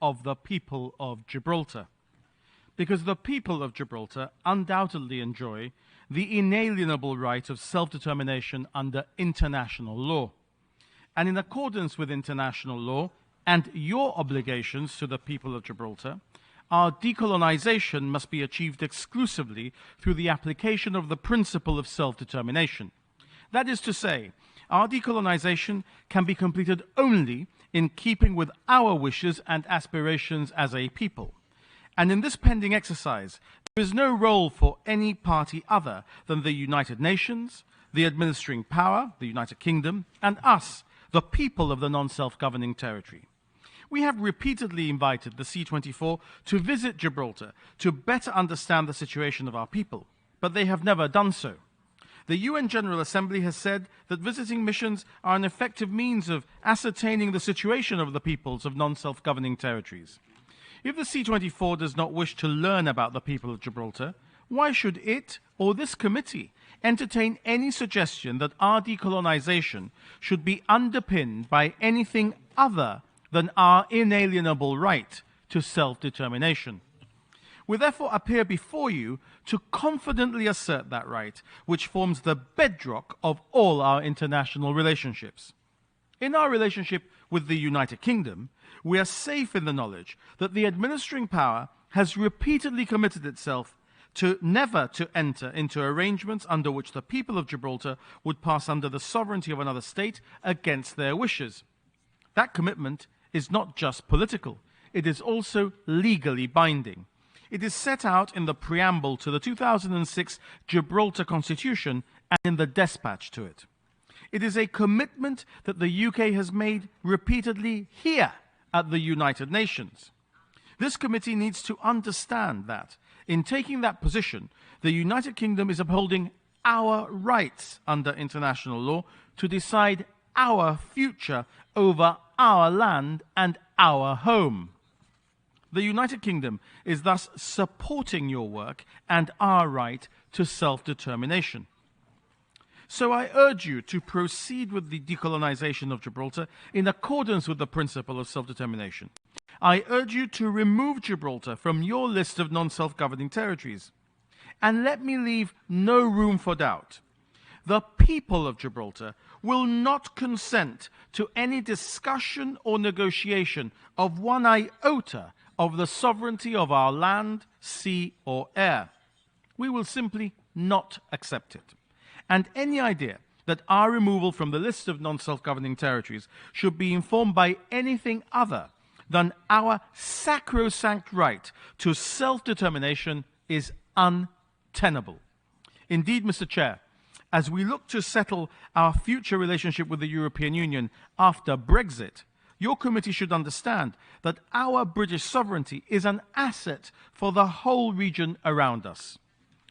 of the people of Gibraltar, because the people of Gibraltar undoubtedly enjoy the inalienable right of self-determination under international law. And in accordance with international law and your obligations to the people of Gibraltar, our decolonisation must be achieved exclusively through the application of the principle of self-determination. That is to say, our decolonisation can be completed only in keeping with our wishes and aspirations as a people. And in this pending exercise, there is no role for any party other than the United Nations, the administering power, the United Kingdom, and us, the people of the non-self-governing territory. We have repeatedly invited the C24 to visit Gibraltar to better understand the situation of our people, but they have never done so. The UN General Assembly has said that visiting missions are an effective means of ascertaining the situation of the peoples of non-self-governing territories. If the C24 does not wish to learn about the people of Gibraltar, why should it or this committee entertain any suggestion that our decolonisation should be underpinned by anything other than our inalienable right to self-determination? We therefore appear before you to confidently assert that right, which forms the bedrock of all our international relationships. In our relationship with the United Kingdom, we are safe in the knowledge that the administering power has repeatedly committed itself to never to enter into arrangements under which the people of Gibraltar would pass under the sovereignty of another state against their wishes. That commitment is not just political, it is also legally binding. It is set out in the preamble to the 2006 Gibraltar Constitution and in the dispatch to it. It is a commitment that the UK has made repeatedly here at the United Nations. This committee needs to understand that, in taking that position, the United Kingdom is upholding our rights under international law to decide our future over our land and our home. The United Kingdom is thus supporting your work and our right to self-determination. So I urge you to proceed with the decolonisation of Gibraltar in accordance with the principle of self-determination. I urge you to remove Gibraltar from your list of non-self-governing territories. And let me leave no room for doubt. The people of Gibraltar will not consent to any discussion or negotiation of one iota of the sovereignty of our land, sea, or air. We will simply not accept it. And any idea that our removal from the list of non-self-governing territories should be informed by anything other than our sacrosanct right to self-determination is untenable. Indeed, Mr. Chair, as we look to settle our future relationship with the European Union after Brexit, your committee should understand that our British sovereignty is an asset for the whole region around us.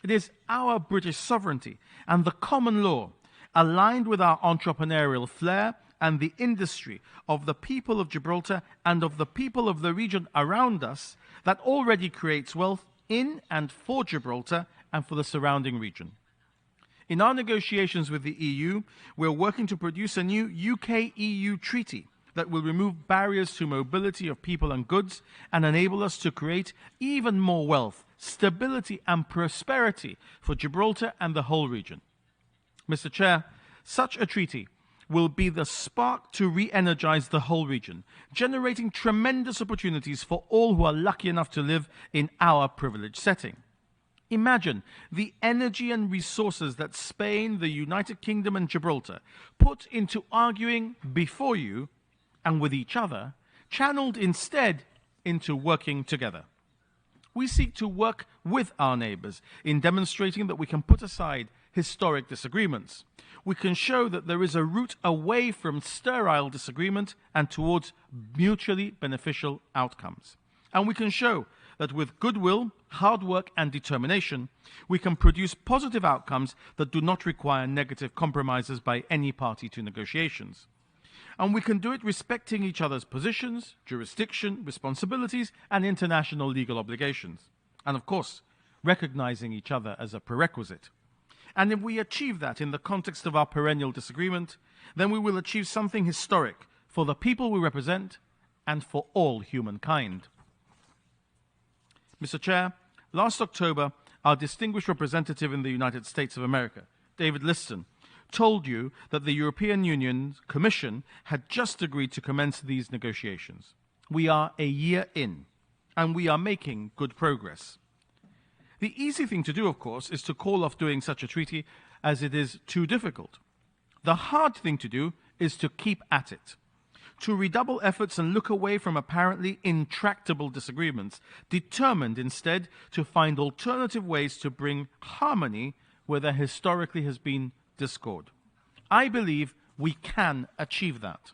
It is our British sovereignty and the common law, aligned with our entrepreneurial flair and the industry of the people of Gibraltar and of the people of the region around us, that already creates wealth in and for Gibraltar and for the surrounding region. In our negotiations with the EU, we're working to produce a new UK-EU treaty that will remove barriers to mobility of people and goods and enable us to create even more wealth, stability and prosperity for Gibraltar and the whole region. Mr. Chair, such a treaty will be the spark to re-energize the whole region, generating tremendous opportunities for all who are lucky enough to live in our privileged setting. Imagine the energy and resources that Spain, the United Kingdom and Gibraltar put into arguing before you and with each other, channeled instead into working together. We seek to work with our neighbours in demonstrating that we can put aside historic disagreements. We can show that there is a route away from sterile disagreement and towards mutually beneficial outcomes. And we can show that with goodwill, hard work and determination, we can produce positive outcomes that do not require negative compromises by any party to negotiations. And we can do it respecting each other's positions, jurisdiction, responsibilities, and international legal obligations. And of course, recognizing each other as a prerequisite. And if we achieve that in the context of our perennial disagreement, then we will achieve something historic for the people we represent and for all humankind. Mr. Chair, last October, our distinguished representative in the United States of America, David Liston, told you that the European Union Commission had just agreed to commence these negotiations. We are a year in, and we are making good progress. The easy thing to do, of course, is to call off doing such a treaty as it is too difficult. The hard thing to do is to keep at it, to redouble efforts and look away from apparently intractable disagreements, determined instead to find alternative ways to bring harmony where there historically has been discord. I believe we can achieve that.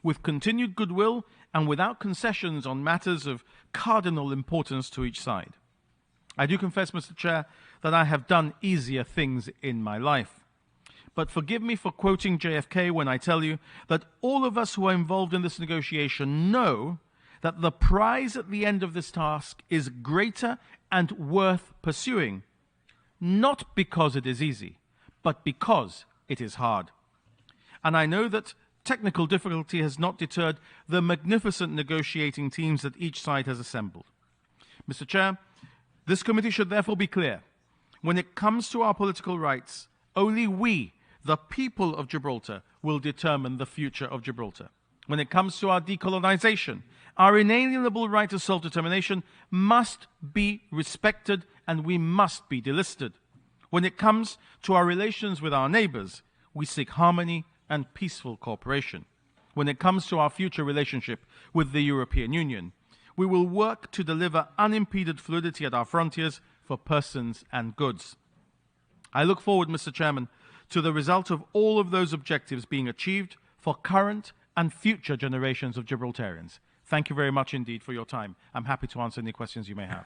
With continued goodwill and without concessions on matters of cardinal importance to each side. I do confess, Mr. Chair, that I have done easier things in my life. But forgive me for quoting JFK when I tell you that all of us who are involved in this negotiation know that the prize at the end of this task is greater and worth pursuing, not because it is easy, but because it is hard. And I know that technical difficulty has not deterred the magnificent negotiating teams that each side has assembled. Mr. Chair, this committee should therefore be clear. When it comes to our political rights, only we, the people of Gibraltar, will determine the future of Gibraltar. When it comes to our decolonisation, our inalienable right to self-determination must be respected and we must be delisted. When it comes to our relations with our neighbours, we seek harmony and peaceful cooperation. When it comes to our future relationship with the European Union, we will work to deliver unimpeded fluidity at our frontiers for persons and goods. I look forward, Mr. Chairman, to the result of all of those objectives being achieved for current and future generations of Gibraltarians. Thank you very much indeed for your time. I'm happy to answer any questions you may have.